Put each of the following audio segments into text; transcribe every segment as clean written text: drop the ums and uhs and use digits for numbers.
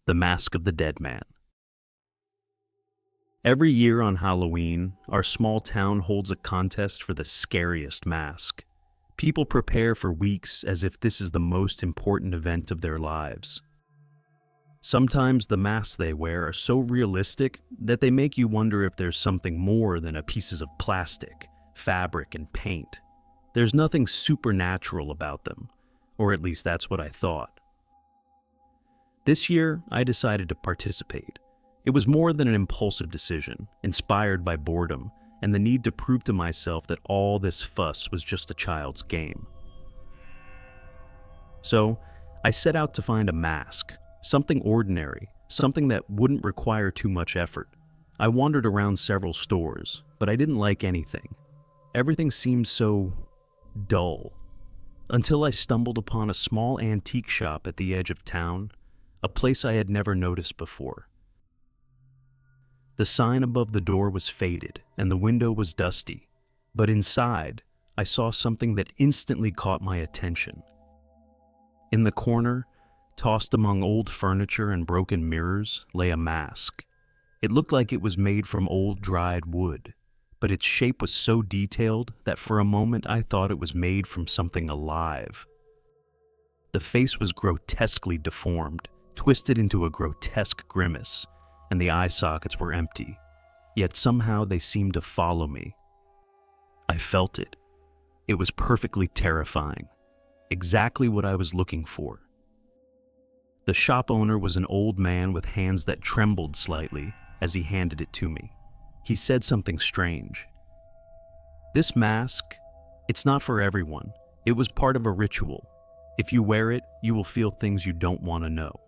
The Mask of the Dead Man. Every year on Halloween, our small town holds a contest for the scariest mask. People prepare for weeks as if this is the most important event of their lives. Sometimes the masks they wear are so realistic that they make you wonder if there's something more than pieces of plastic, fabric, and paint. There's nothing supernatural about them, or at least that's what I thought. This year, I decided to participate. It was more than an impulsive decision, inspired by boredom and the need to prove to myself that all this fuss was just a child's game. So, I set out to find a mask, something ordinary, something that wouldn't require too much effort. I wandered around several stores, but I didn't like anything. Everything seemed so dull. Until I stumbled upon a small antique shop at the edge of town, a place I had never noticed before. The sign above the door was faded, and the window was dusty, but inside, I saw something that instantly caught my attention. In the corner, tossed among old furniture and broken mirrors, lay a mask. It looked like it was made from old dried wood, but its shape was so detailed that for a moment I thought it was made from something alive. The face was grotesquely deformed, twisted into a grotesque grimace, and the eye sockets were empty, yet somehow they seemed to follow me. I felt it. It was perfectly terrifying, exactly what I was looking for. The shop owner was an old man with hands that trembled slightly as he handed it to me. He said something strange. "This mask, it's not for everyone. It was part of a ritual. If you wear it, you will feel things you don't want to know."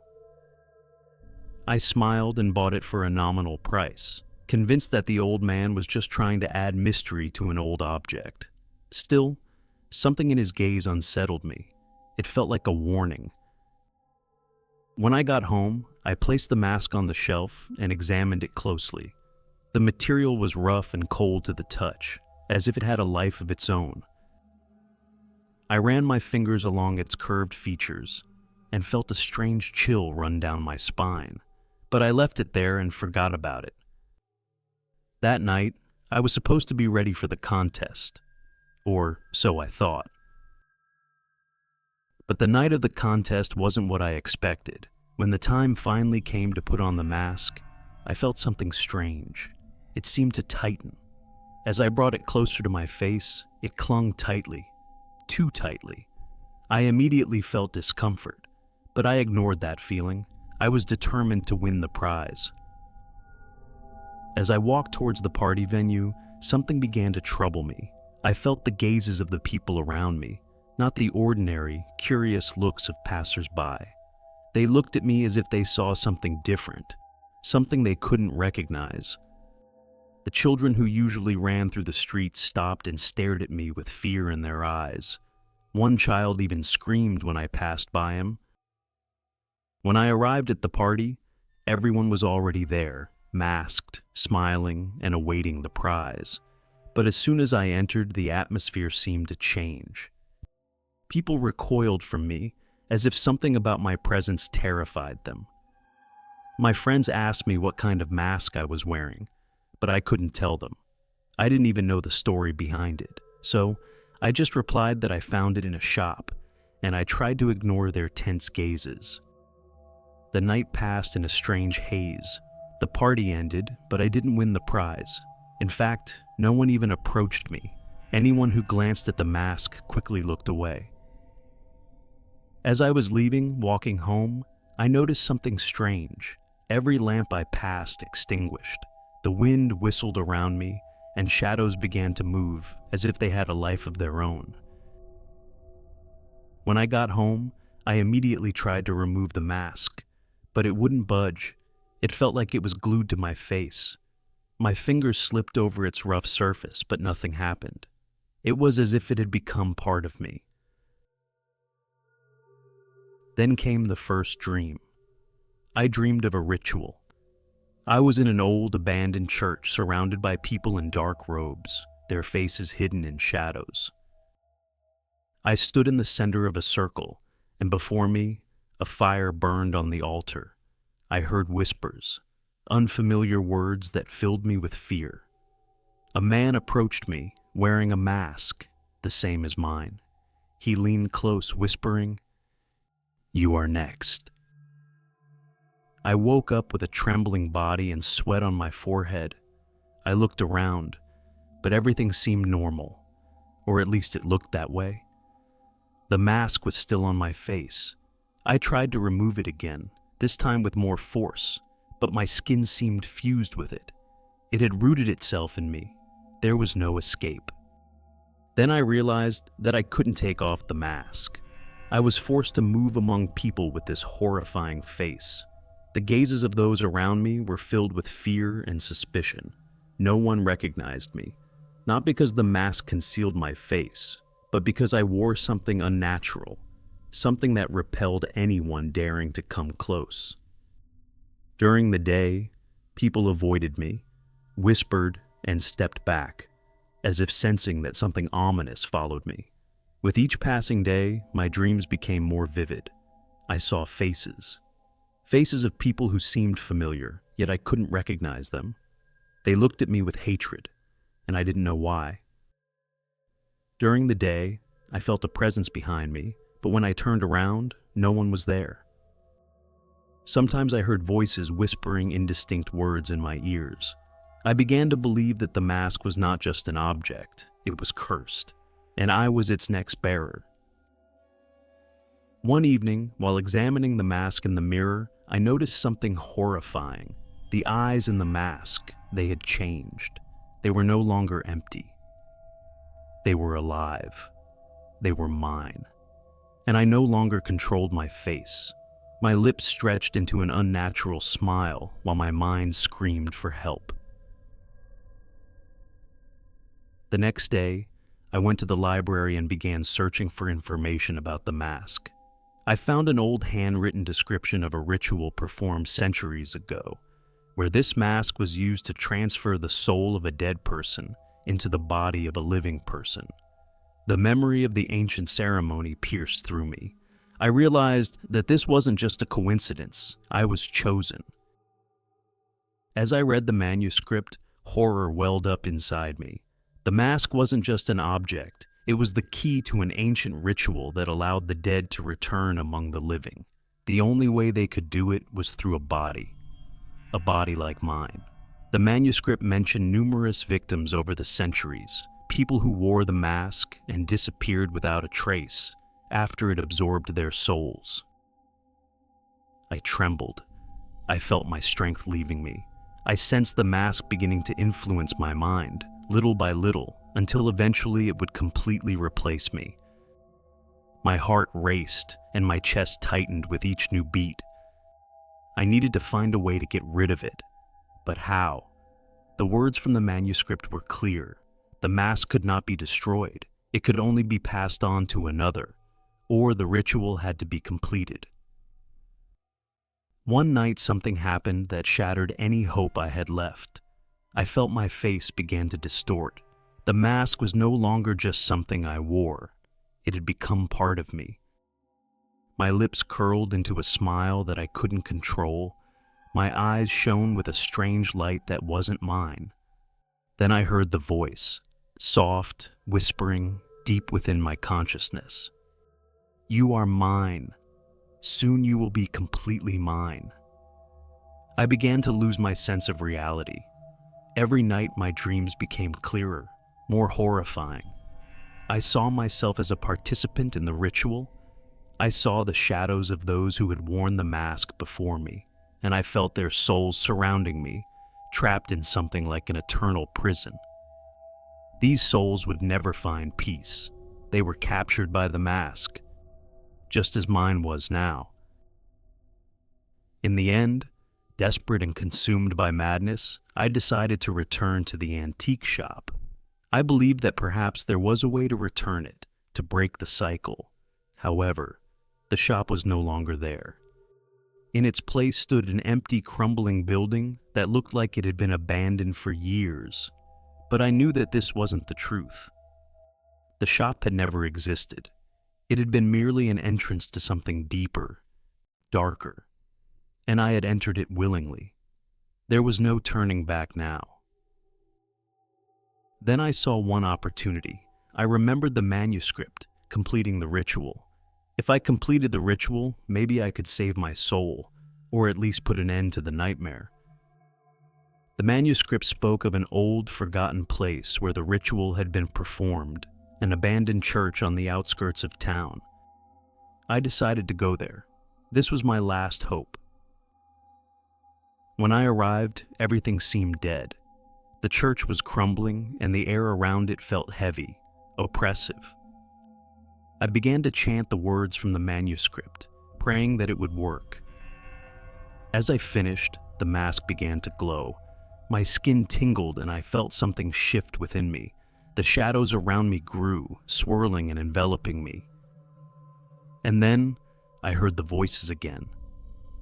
I smiled and bought it for a nominal price, convinced that the old man was just trying to add mystery to an old object. Still, something in his gaze unsettled me. It felt like a warning. When I got home, I placed the mask on the shelf and examined it closely. The material was rough and cold to the touch, as if it had a life of its own. I ran my fingers along its curved features and felt a strange chill run down my spine. But I left it there and forgot about it. That night, I was supposed to be ready for the contest, or so I thought. But the night of the contest wasn't what I expected. When the time finally came to put on the mask, I felt something strange. It seemed to tighten. As I brought it closer to my face, it clung tightly, too tightly. I immediately felt discomfort, but I ignored that feeling. I was determined to win the prize. As I walked towards the party venue, something began to trouble me. I felt the gazes of the people around me, not the ordinary, curious looks of passers-by. They looked at me as if they saw something different, something they couldn't recognize. The children who usually ran through the streets stopped and stared at me with fear in their eyes. One child even screamed when I passed by him. When I arrived at the party, everyone was already there, masked, smiling, and awaiting the prize. But as soon as I entered, the atmosphere seemed to change. People recoiled from me, as if something about my presence terrified them. My friends asked me what kind of mask I was wearing, but I couldn't tell them. I didn't even know the story behind it, so I just replied that I found it in a shop, and I tried to ignore their tense gazes. The night passed in a strange haze. The party ended, but I didn't win the prize. In fact, no one even approached me. Anyone who glanced at the mask quickly looked away. As I was leaving, walking home, I noticed something strange. Every lamp I passed extinguished. The wind whistled around me, and shadows began to move as if they had a life of their own. When I got home, I immediately tried to remove the mask, but it wouldn't budge. It felt like it was glued to my face. My fingers slipped over its rough surface, but nothing happened. It was as if it had become part of me. Then came the first dream. I dreamed of a ritual. I was in an old, abandoned church surrounded by people in dark robes, their faces hidden in shadows. I stood in the center of a circle, and before me, a fire burned on the altar. I heard whispers, unfamiliar words that filled me with fear. A man approached me, wearing a mask, the same as mine. He leaned close, whispering, "You are next." I woke up with a trembling body and sweat on my forehead. I looked around, but everything seemed normal, or at least it looked that way. The mask was still on my face. I tried to remove it again, this time with more force, but my skin seemed fused with it. It had rooted itself in me. There was no escape. Then I realized that I couldn't take off the mask. I was forced to move among people with this horrifying face. The gazes of those around me were filled with fear and suspicion. No one recognized me, not because the mask concealed my face, but because I wore something unnatural, something that repelled anyone daring to come close. During the day, people avoided me, whispered, and stepped back, as if sensing that something ominous followed me. With each passing day, my dreams became more vivid. I saw faces. Faces of people who seemed familiar, yet I couldn't recognize them. They looked at me with hatred, and I didn't know why. During the day, I felt a presence behind me, but when I turned around, no one was there. Sometimes I heard voices whispering indistinct words in my ears. I began to believe that the mask was not just an object, it was cursed, and I was its next bearer. One evening, while examining the mask in the mirror, I noticed something horrifying. The eyes in the mask, they had changed. They were no longer empty. They were alive. They were mine. And I no longer controlled my face. My lips stretched into an unnatural smile while my mind screamed for help. The next day, I went to the library and began searching for information about the mask. I found an old handwritten description of a ritual performed centuries ago, where this mask was used to transfer the soul of a dead person into the body of a living person. The memory of the ancient ceremony pierced through me. I realized that this wasn't just a coincidence. I was chosen. As I read the manuscript, horror welled up inside me. The mask wasn't just an object. It was the key to an ancient ritual that allowed the dead to return among the living. The only way they could do it was through a body like mine. The manuscript mentioned numerous victims over the centuries, people who wore the mask and disappeared without a trace after it absorbed their souls. I trembled. I felt my strength leaving me. I sensed the mask beginning to influence my mind, little by little, until eventually it would completely replace me. My heart raced and my chest tightened with each new beat. I needed to find a way to get rid of it. But how? The words from the manuscript were clear. The mask could not be destroyed. It could only be passed on to another, or the ritual had to be completed. One night something happened that shattered any hope I had left. I felt my face began to distort. The mask was no longer just something I wore. It had become part of me. My lips curled into a smile that I couldn't control. My eyes shone with a strange light that wasn't mine. Then I heard the voice, soft, whispering, deep within my consciousness. "You are mine. Soon you will be completely mine." I began to lose my sense of reality. Every night my dreams became clearer, more horrifying. I saw myself as a participant in the ritual. I saw the shadows of those who had worn the mask before me, and I felt their souls surrounding me, trapped in something like an eternal prison. These souls would never find peace. They were captured by the mask, just as mine was now. In the end, desperate and consumed by madness, I decided to return to the antique shop. I believed that perhaps there was a way to return it, to break the cycle. However, the shop was no longer there. In its place stood an empty, crumbling building that looked like it had been abandoned for years. But I knew that this wasn't the truth. The shop had never existed. It had been merely an entrance to something deeper, darker. and I had entered it willingly. There was no turning back now. Then I saw one opportunity. I remembered the manuscript, completing the ritual. If I completed the ritual, maybe I could save my soul, or at least put an end to the nightmare. The manuscript spoke of an old, forgotten place where the ritual had been performed, an abandoned church on the outskirts of town. I decided to go there. This was my last hope. When I arrived, everything seemed dead. The church was crumbling, and the air around it felt heavy, oppressive. I began to chant the words from the manuscript, praying that it would work. As I finished, the mask began to glow. My skin tingled and I felt something shift within me. The shadows around me grew, swirling and enveloping me. And then I heard the voices again.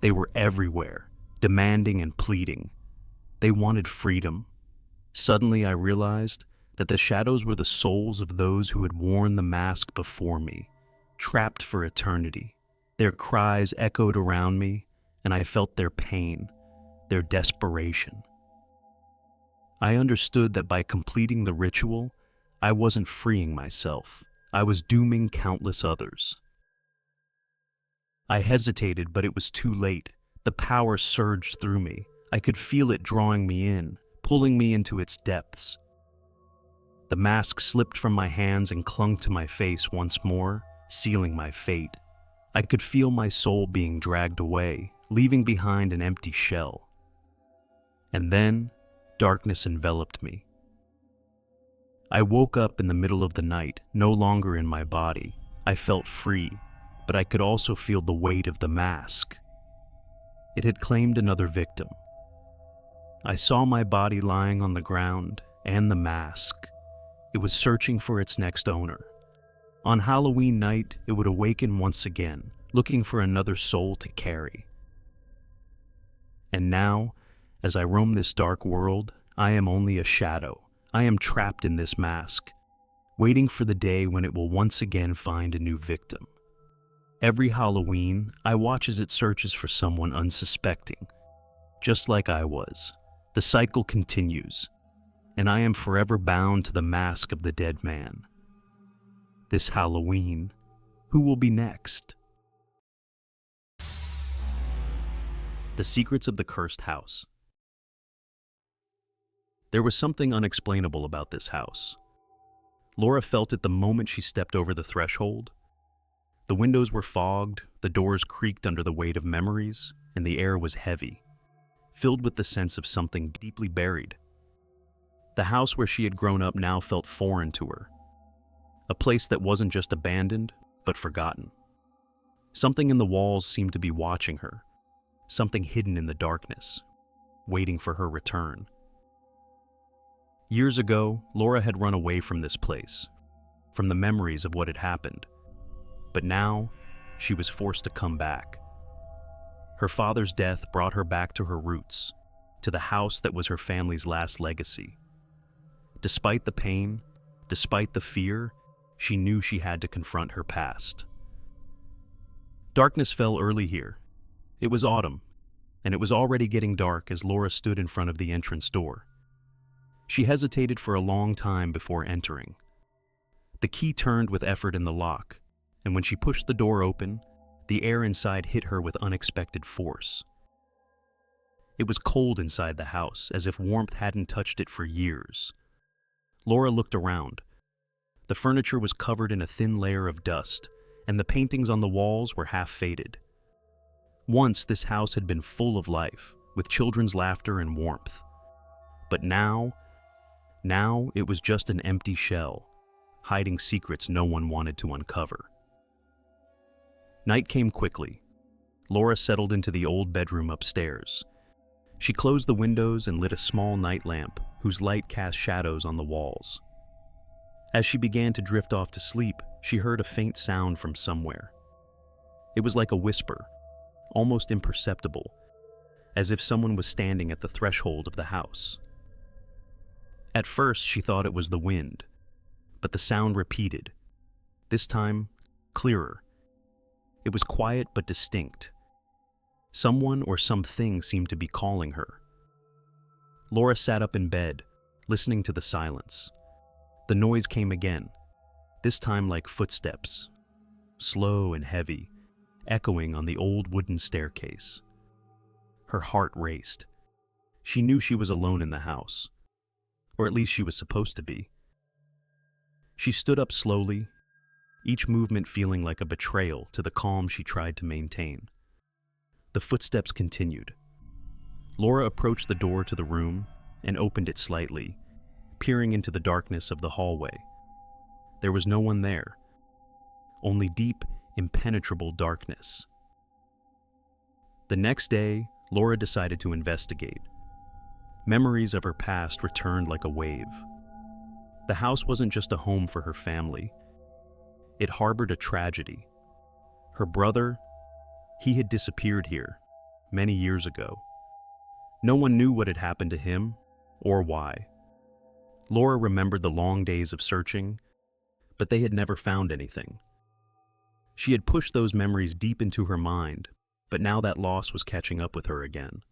They were everywhere, demanding and pleading. They wanted freedom. Suddenly I realized that the shadows were the souls of those who had worn the mask before me, trapped for eternity. Their cries echoed around me, and I felt their pain, their desperation. I understood that by completing the ritual, I wasn't freeing myself. I was dooming countless others. I hesitated, but it was too late. The power surged through me. I could feel it drawing me in, pulling me into its depths. The mask slipped from my hands and clung to my face once more, sealing my fate. I could feel my soul being dragged away, leaving behind an empty shell. And then, darkness enveloped me. I woke up in the middle of the night, no longer in my body. I felt free, but I could also feel the weight of the mask. It had claimed another victim. I saw my body lying on the ground, and the mask. It was searching for its next owner. On Halloween night, it would awaken once again, looking for another soul to carry. And now, as I roam this dark world, I am only a shadow. I am trapped in this mask, waiting for the day when it will once again find a new victim. Every Halloween, I watch as it searches for someone unsuspecting, just like I was. The cycle continues, and I am forever bound to the mask of the dead man. This Halloween, who will be next? The Secrets of the Cursed House. There was something unexplainable about this house. Laura felt it the moment she stepped over the threshold. The windows were fogged, the doors creaked under the weight of memories, and the air was heavy, filled with the sense of something deeply buried. The house where she had grown up now felt foreign to her, a place that wasn't just abandoned, but forgotten. Something in the walls seemed to be watching her, something hidden in the darkness, waiting for her return. Years ago, Laura had run away from this place, from the memories of what had happened. But now, she was forced to come back. Her father's death brought her back to her roots, to the house that was her family's last legacy. Despite the pain, despite the fear, she knew she had to confront her past. Darkness fell early here. It was autumn, and it was already getting dark as Laura stood in front of the entrance door. She hesitated for a long time before entering. The key turned with effort in the lock, and when she pushed the door open, the air inside hit her with unexpected force. It was cold inside the house, as if warmth hadn't touched it for years. Laura looked around. The furniture was covered in a thin layer of dust, and the paintings on the walls were half faded. Once this house had been full of life, with children's laughter and warmth. But now it was just an empty shell, hiding secrets no one wanted to uncover. Night came quickly. Laura settled into the old bedroom upstairs. She closed the windows and lit a small night lamp, whose light cast shadows on the walls. As she began to drift off to sleep, she heard a faint sound from somewhere. It was like a whisper, almost imperceptible, as if someone was standing at the threshold of the house. At first, she thought it was the wind, but the sound repeated, this time clearer. It was quiet but distinct. Someone or something seemed to be calling her. Laura sat up in bed, listening to the silence. The noise came again, this time like footsteps, slow and heavy, echoing on the old wooden staircase. Her heart raced. She knew she was alone in the house, or at least she was supposed to be. She stood up slowly, each movement feeling like a betrayal to the calm she tried to maintain. The footsteps continued. Laura approached the door to the room and opened it slightly, peering into the darkness of the hallway. There was no one there, only deep, impenetrable darkness. The next day, Laura decided to investigate. Memories of her past returned like a wave. The house wasn't just a home for her family. It harbored a tragedy. Her brother, he had disappeared here many years ago. No one knew what had happened to him or why. Laura remembered the long days of searching, but they had never found anything. She had pushed those memories deep into her mind, but now that loss was catching up with her again.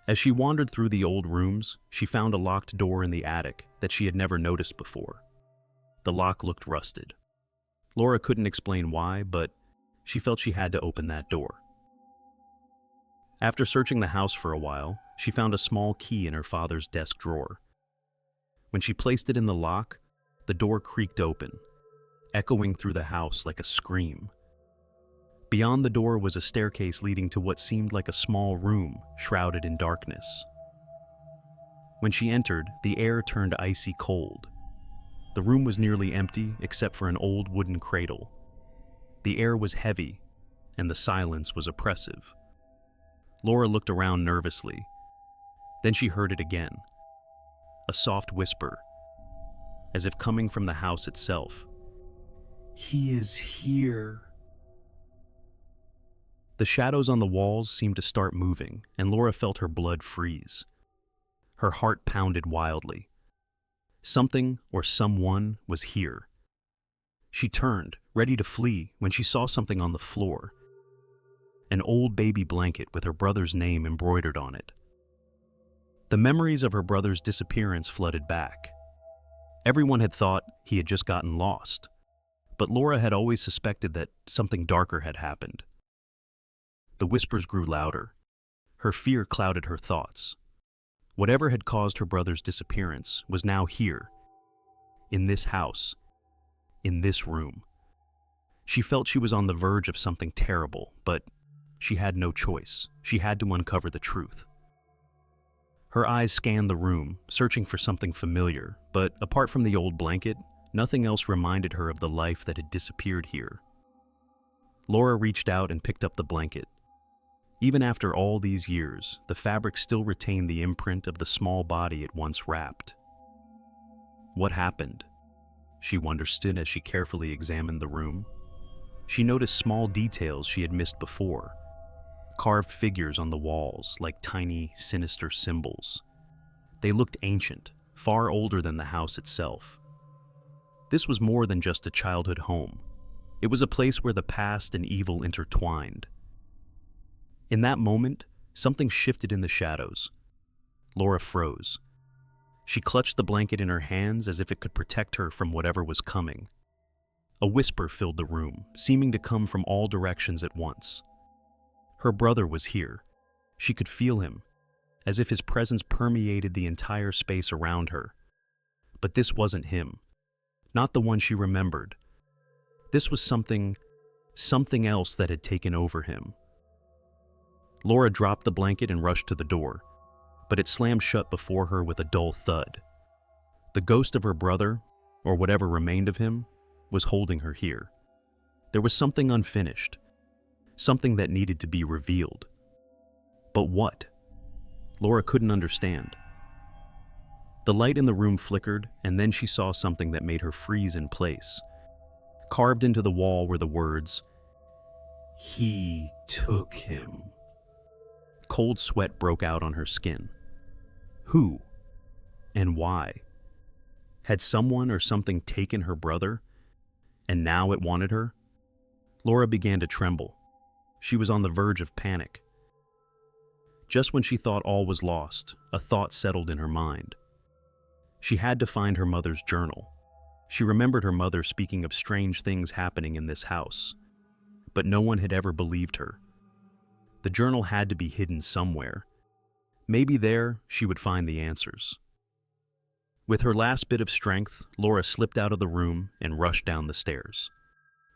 As she wandered through the old rooms, she found a locked door in the attic that she had never noticed before. The lock looked rusted. Laura couldn't explain why, but she felt she had to open that door. After searching the house for a while, she found a small key in her father's desk drawer. When she placed it in the lock, the door creaked open, echoing through the house like a scream. Beyond the door was a staircase leading to what seemed like a small room shrouded in darkness. When she entered, the air turned icy cold. The room was nearly empty except for an old wooden cradle. The air was heavy, and the silence was oppressive. Laura looked around nervously. Then she heard it again. A soft whisper, as if coming from the house itself. "He is here." The shadows on the walls seemed to start moving, and Laura felt her blood freeze. Her heart pounded wildly. Something or someone was here. She turned, ready to flee, when she saw something on the floor. An old baby blanket with her brother's name embroidered on it. The memories of her brother's disappearance flooded back. Everyone had thought he had just gotten lost, but Laura had always suspected that something darker had happened. The whispers grew louder. Her fear clouded her thoughts. Whatever had caused her brother's disappearance was now here, in this house, in this room. She felt she was on the verge of something terrible, but she had no choice. She had to uncover the truth. Her eyes scanned the room, searching for something familiar, but apart from the old blanket, nothing else reminded her of the life that had disappeared here. Laura reached out and picked up the blanket. Even after all these years, the fabric still retained the imprint of the small body it once wrapped. What happened? She wondered as she carefully examined the room. She noticed small details she had missed before. Carved figures on the walls like tiny, sinister symbols. They looked ancient, far older than the house itself. This was more than just a childhood home. It was a place where the past and evil intertwined. In that moment, something shifted in the shadows. Laura froze. She clutched the blanket in her hands as if it could protect her from whatever was coming. A whisper filled the room, seeming to come from all directions at once. Her brother was here. She could feel him, as if his presence permeated the entire space around her. But this wasn't him, not the one she remembered. This was something else that had taken over him. Laura dropped the blanket and rushed to the door, but it slammed shut before her with a dull thud. The ghost of her brother, or whatever remained of him, was holding her here. There was something unfinished, something that needed to be revealed. But what? Laura couldn't understand. The light in the room flickered, and then she saw something that made her freeze in place. Carved into the wall were the words, "He took him." Cold sweat broke out on her skin. Who? And why? Had someone or something taken her brother? And now it wanted her? Laura began to tremble. She was on the verge of panic. Just when she thought all was lost, a thought settled in her mind. She had to find her mother's journal. She remembered her mother speaking of strange things happening in this house, but no one had ever believed her. The journal had to be hidden somewhere. Maybe there she would find the answers. With her last bit of strength, Laura slipped out of the room and rushed down the stairs.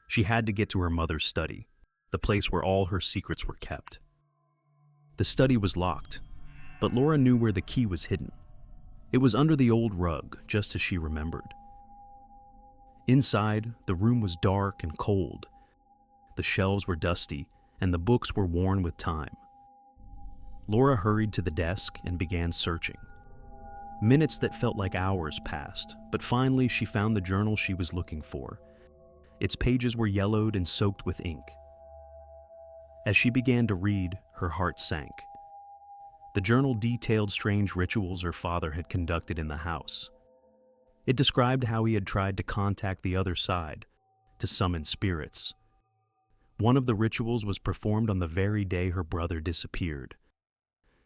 She had to get to her mother's study, the place where all her secrets were kept. The study was locked, but Laura knew where the key was hidden. It was under the old rug, just as she remembered. Inside, the room was dark and cold. The shelves were dusty, and the books were worn with time. Laura hurried to the desk and began searching. Minutes that felt like hours passed, but finally she found the journal she was looking for. Its pages were yellowed and soaked with ink. As she began to read, her heart sank. The journal detailed strange rituals her father had conducted in the house. It described how he had tried to contact the other side, to summon spirits. One of the rituals was performed on the very day her brother disappeared.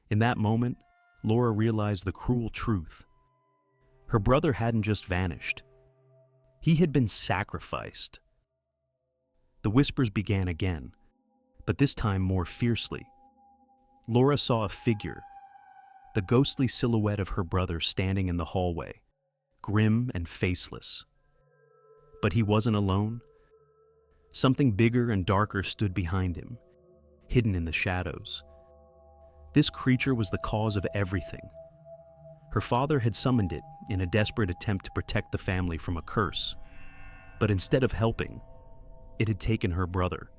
In that moment, Laura realized the cruel truth. Her brother hadn't just vanished. He had been sacrificed. The whispers began again, but this time more fiercely. Laura saw a figure, the ghostly silhouette of her brother standing in the hallway, grim and faceless. But he wasn't alone. Something bigger and darker stood behind him, hidden in the shadows. This creature was the cause of everything. Her father had summoned it in a desperate attempt to protect the family from a curse, but instead of helping, it had taken her brother.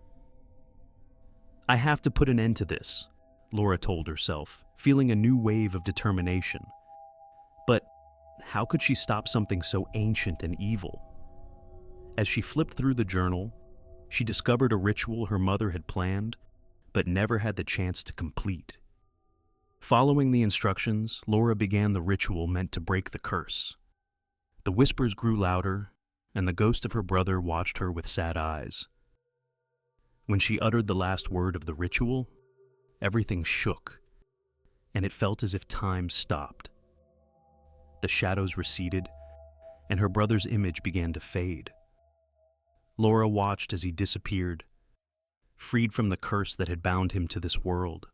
"I have to put an end to this," Laura told herself, feeling a new wave of determination. But how could she stop something so ancient and evil? As she flipped through the journal, she discovered a ritual her mother had planned, but never had the chance to complete. Following the instructions, Laura began the ritual meant to break the curse. The whispers grew louder, and the ghost of her brother watched her with sad eyes. When she uttered the last word of the ritual, everything shook, and it felt as if time stopped. The shadows receded, and her brother's image began to fade. Laura watched as he disappeared, freed from the curse that had bound him to this world.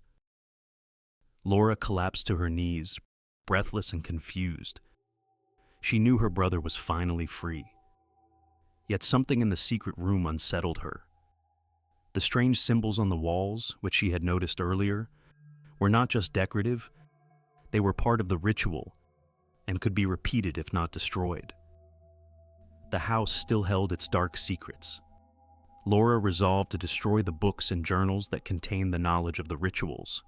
Laura collapsed to her knees, breathless and confused. She knew her brother was finally free. Yet something in the secret room unsettled her. The strange symbols on the walls, which she had noticed earlier, were not just decorative, they were part of the ritual and could be repeated if not destroyed. The house still held its dark secrets. Laura resolved to destroy the books and journals that contained the knowledge of the rituals.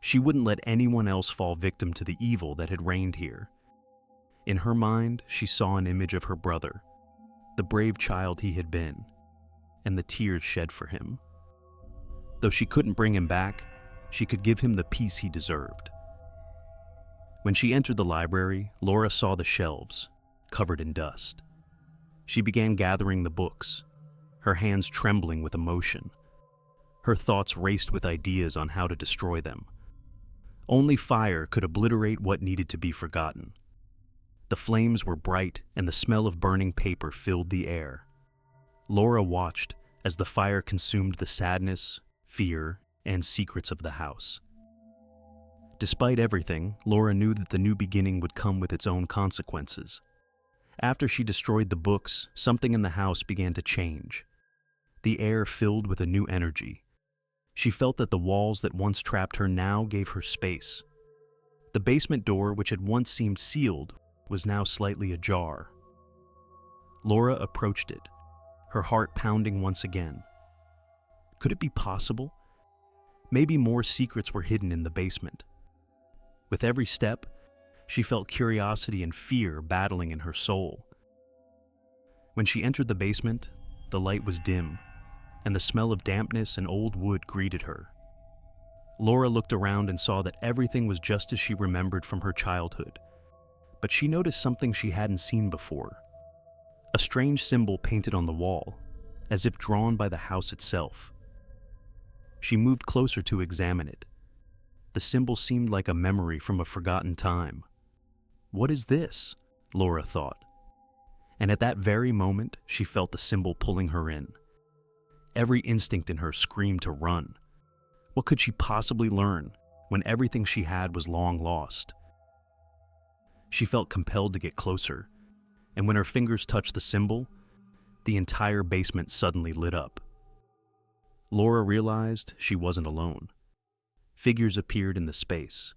She wouldn't let anyone else fall victim to the evil that had reigned here. In her mind, she saw an image of her brother, the brave child he had been, and the tears shed for him. Though she couldn't bring him back, she could give him the peace he deserved. When she entered the library, Laura saw the shelves, covered in dust. She began gathering the books, her hands trembling with emotion. Her thoughts raced with ideas on how to destroy them. Only fire could obliterate what needed to be forgotten. The flames were bright, and the smell of burning paper filled the air. Laura watched as the fire consumed the sadness, fear, and secrets of the house. Despite everything, Laura knew that the new beginning would come with its own consequences. After she destroyed the books, something in the house began to change. The air filled with a new energy. She felt that the walls that once trapped her now gave her space. The basement door, which had once seemed sealed, was now slightly ajar. Laura approached it, her heart pounding once again. Could it be possible? Maybe more secrets were hidden in the basement. With every step, she felt curiosity and fear battling in her soul. When she entered the basement, the light was dim, and the smell of dampness and old wood greeted her. Laura looked around and saw that everything was just as she remembered from her childhood. But she noticed something she hadn't seen before. A strange symbol painted on the wall, as if drawn by the house itself. She moved closer to examine it. The symbol seemed like a memory from a forgotten time. "What is this?" Laura thought. And at that very moment, she felt the symbol pulling her in. Every instinct in her screamed to run. What could she possibly learn when everything she had was long lost? She felt compelled to get closer, and when her fingers touched the symbol, the entire basement suddenly lit up. Laura realized she wasn't alone. Figures appeared in the space.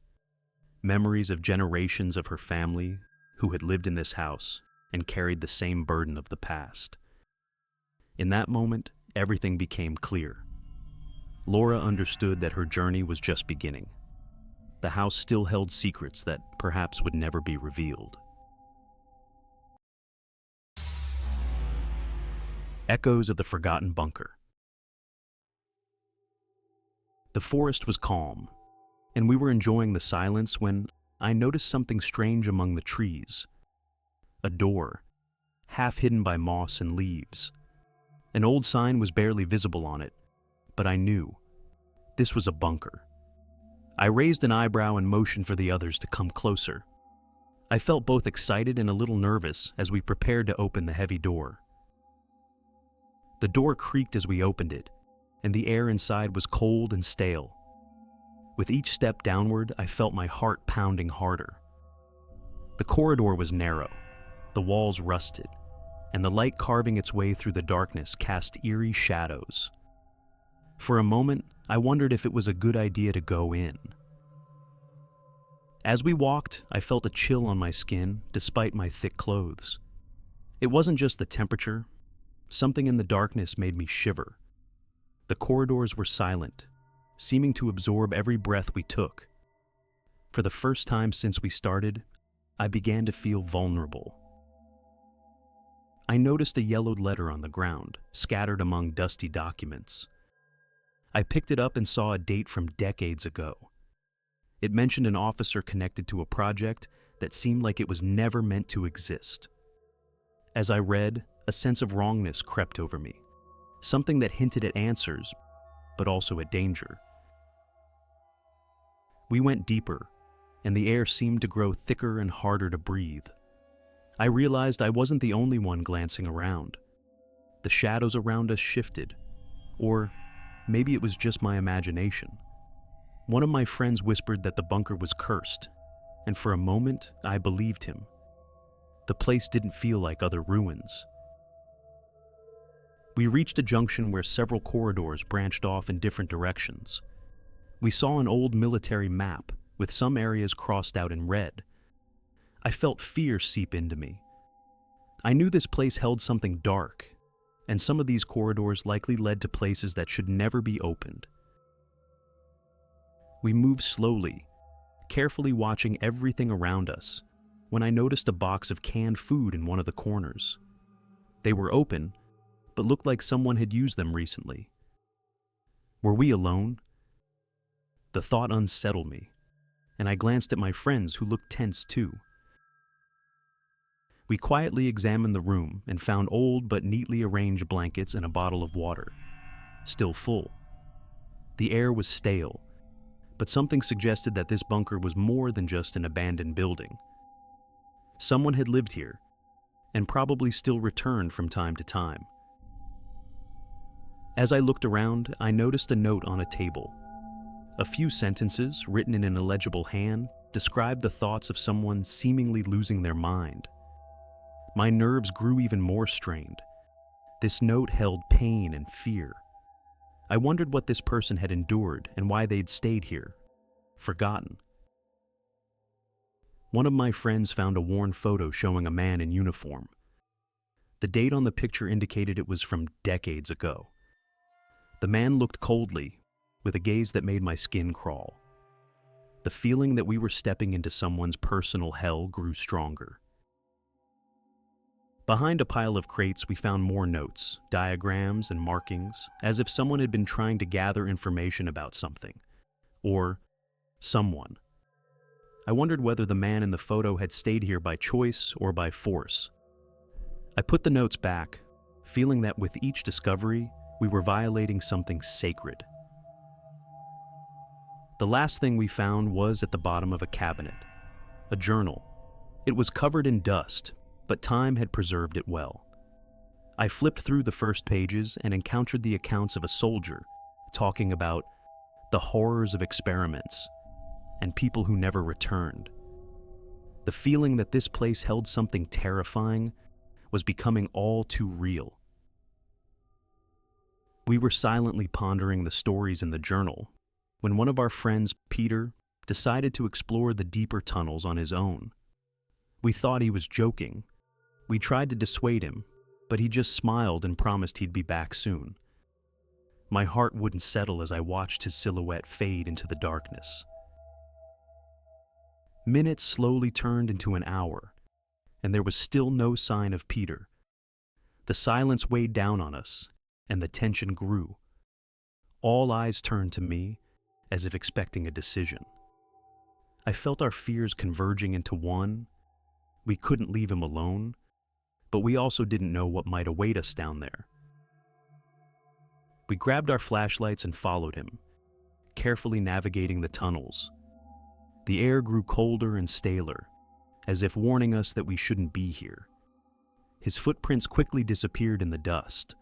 Memories of generations of her family who had lived in this house and carried the same burden of the past. In that moment, everything became clear. Laura understood that her journey was just beginning. The house still held secrets that perhaps would never be revealed. Echoes of the Forgotten Bunker. The forest was calm, and we were enjoying the silence when I noticed something strange among the trees. A door, half hidden by moss and leaves. An old sign was barely visible on it, but I knew this was a bunker. I raised an eyebrow and motioned for the others to come closer. I felt both excited and a little nervous as we prepared to open the heavy door. The door creaked as we opened it, and the air inside was cold and stale. With each step downward, I felt my heart pounding harder. The corridor was narrow, the walls rusted, and the light carving its way through the darkness cast eerie shadows. For a moment, I wondered if it was a good idea to go in. As we walked, I felt a chill on my skin despite my thick clothes. It wasn't just the temperature. Something in the darkness made me shiver. The corridors were silent, seeming to absorb every breath we took. For the first time since we started, I began to feel vulnerable. I noticed a yellowed letter on the ground, scattered among dusty documents. I picked it up and saw a date from decades ago. It mentioned an officer connected to a project that seemed like it was never meant to exist. As I read, a sense of wrongness crept over me, something that hinted at answers, but also at danger. We went deeper, and the air seemed to grow thicker and harder to breathe. I realized I wasn't the only one glancing around. The shadows around us shifted, or maybe it was just my imagination. One of my friends whispered that the bunker was cursed, and for a moment, I believed him. The place didn't feel like other ruins. We reached a junction where several corridors branched off in different directions. We saw an old military map, with some areas crossed out in red. I felt fear seep into me. I knew this place held something dark, and some of these corridors likely led to places that should never be opened. We moved slowly, carefully watching everything around us, when I noticed a box of canned food in one of the corners. They were open, but looked like someone had used them recently. Were we alone? The thought unsettled me, and I glanced at my friends who looked tense too. We quietly examined the room and found old but neatly arranged blankets and a bottle of water, still full. The air was stale, but something suggested that this bunker was more than just an abandoned building. Someone had lived here, and probably still returned from time to time. As I looked around, I noticed a note on a table. A few sentences, written in an illegible hand, described the thoughts of someone seemingly losing their mind. My nerves grew even more strained. This note held pain and fear. I wondered what this person had endured and why they'd stayed here, forgotten. One of my friends found a worn photo showing a man in uniform. The date on the picture indicated it was from decades ago. The man looked coldly, with a gaze that made my skin crawl. The feeling that we were stepping into someone's personal hell grew stronger. Behind a pile of crates, we found more notes, diagrams, and markings, as if someone had been trying to gather information about something, or someone. I wondered whether the man in the photo had stayed here by choice or by force. I put the notes back, feeling that with each discovery, we were violating something sacred. The last thing we found was at the bottom of a cabinet, a journal. It was covered in dust, but time had preserved it well. I flipped through the first pages and encountered the accounts of a soldier talking about the horrors of experiments and people who never returned. The feeling that this place held something terrifying was becoming all too real. We were silently pondering the stories in the journal when one of our friends, Peter, decided to explore the deeper tunnels on his own. We thought he was joking. We tried to dissuade him, but he just smiled and promised he'd be back soon. My heart wouldn't settle as I watched his silhouette fade into the darkness. Minutes slowly turned into an hour, and there was still no sign of Peter. The silence weighed down on us, and the tension grew. All eyes turned to me, as if expecting a decision. I felt our fears converging into one. We couldn't leave him alone, but we also didn't know what might await us down there. We grabbed our flashlights and followed him, carefully navigating the tunnels. The air grew colder and staler, as if warning us that we shouldn't be here. His footprints quickly disappeared in the dust,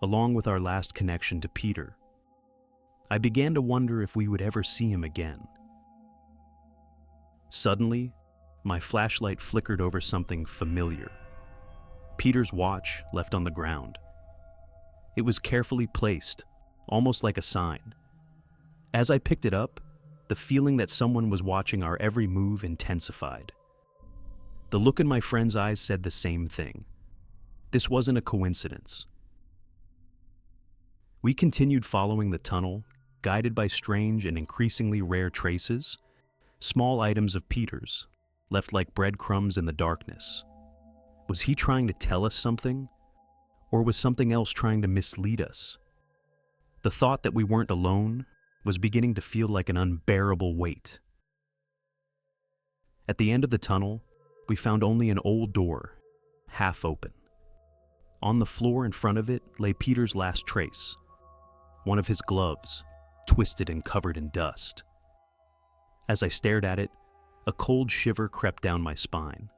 along with our last connection to Peter. I began to wonder if we would ever see him again. Suddenly, my flashlight flickered over something familiar. Peter's watch left on the ground. It was carefully placed, almost like a sign. As I picked it up, the feeling that someone was watching our every move intensified. The look in my friend's eyes said the same thing. This wasn't a coincidence. We continued following the tunnel, guided by strange and increasingly rare traces, small items of Peter's, left like breadcrumbs in the darkness. Was he trying to tell us something? Or was something else trying to mislead us? The thought that we weren't alone was beginning to feel like an unbearable weight. At the end of the tunnel, we found only an old door, half open. On the floor in front of it lay Peter's last trace, one of his gloves, twisted and covered in dust. As I stared at it, a cold shiver crept down my spine.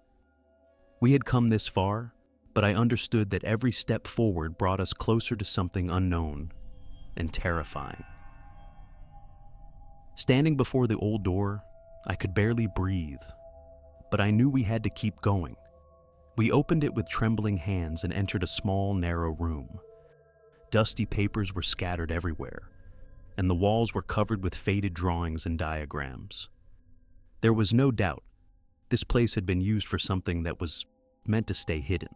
We had come this far, but I understood that every step forward brought us closer to something unknown and terrifying. Standing before the old door, I could barely breathe, but I knew we had to keep going. We opened it with trembling hands and entered a small, narrow room. Dusty papers were scattered everywhere, and the walls were covered with faded drawings and diagrams. There was no doubt this place had been used for something that was meant to stay hidden.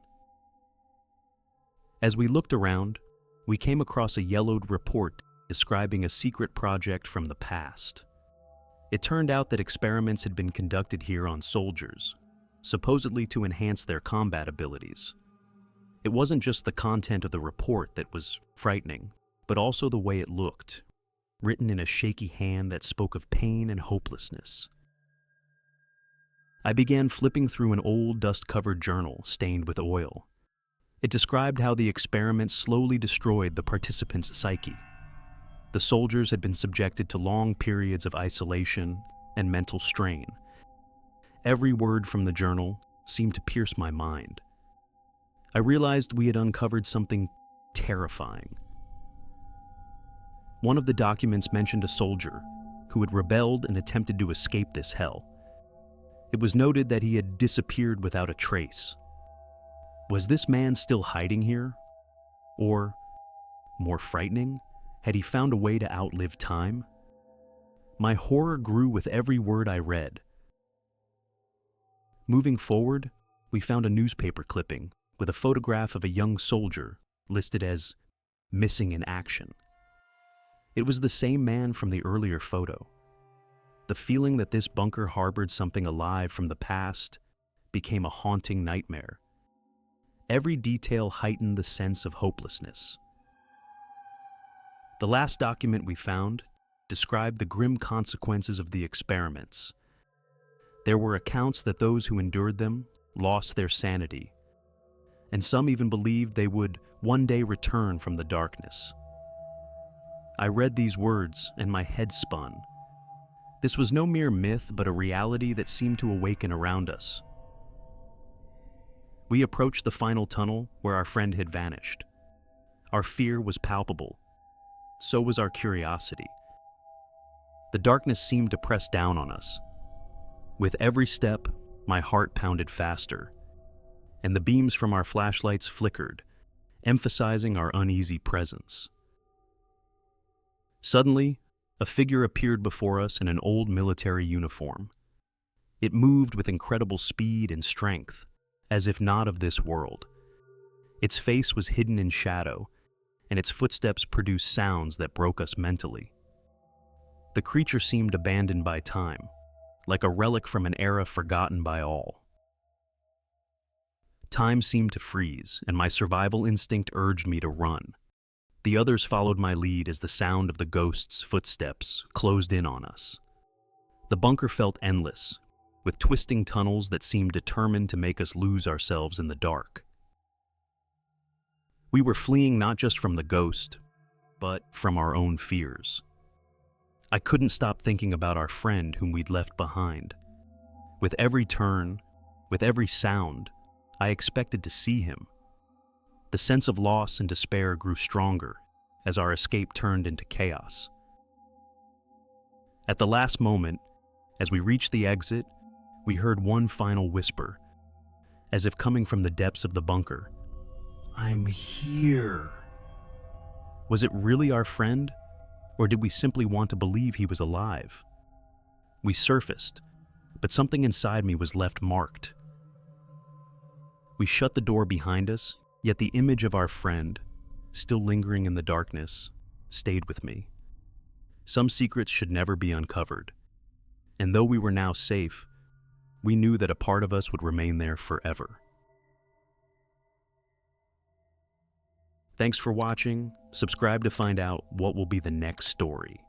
As we looked around, we came across a yellowed report describing a secret project from the past. It turned out that experiments had been conducted here on soldiers, supposedly to enhance their combat abilities. It wasn't just the content of the report that was frightening, but also the way it looked, written in a shaky hand that spoke of pain and hopelessness. I began flipping through an old, dust-covered journal stained with oil. It described how the experiment slowly destroyed the participants' psyche. The soldiers had been subjected to long periods of isolation and mental strain. Every word from the journal seemed to pierce my mind. I realized we had uncovered something terrifying. One of the documents mentioned a soldier who had rebelled and attempted to escape this hell. It was noted that he had disappeared without a trace. Was this man still hiding here? Or, more frightening, had he found a way to outlive time? My horror grew with every word I read. Moving forward, we found a newspaper clipping with a photograph of a young soldier listed as missing in action. It was the same man from the earlier photo. The feeling that this bunker harbored something alive from the past became a haunting nightmare. Every detail heightened the sense of hopelessness. The last document we found described the grim consequences of the experiments. There were accounts that those who endured them lost their sanity, and some even believed they would one day return from the darkness. I read these words and my head spun. This was no mere myth, but a reality that seemed to awaken around us. We approached the final tunnel where our friend had vanished. Our fear was palpable. So was our curiosity. The darkness seemed to press down on us. With every step, my heart pounded faster, and the beams from our flashlights flickered, emphasizing our uneasy presence. Suddenly, a figure appeared before us in an old military uniform. It moved with incredible speed and strength, as if not of this world. Its face was hidden in shadow, and its footsteps produced sounds that broke us mentally. The creature seemed abandoned by time, like a relic from an era forgotten by all. Time seemed to freeze, and my survival instinct urged me to run. The others followed my lead as the sound of the ghost's footsteps closed in on us. The bunker felt endless, with twisting tunnels that seemed determined to make us lose ourselves in the dark. We were fleeing not just from the ghost, but from our own fears. I couldn't stop thinking about our friend whom we'd left behind. With every turn, with every sound, I expected to see him. The sense of loss and despair grew stronger as our escape turned into chaos. At the last moment, as we reached the exit, we heard one final whisper, as if coming from the depths of the bunker. "I'm here." Was it really our friend, or did we simply want to believe he was alive? We surfaced, but something inside me was left marked. We shut the door behind us, yet the image of our friend, still lingering in the darkness, stayed with me. Some secrets should never be uncovered, and though we were now safe, we knew that a part of us would remain there forever. Thanks for watching. Subscribe to find out what will be the next story.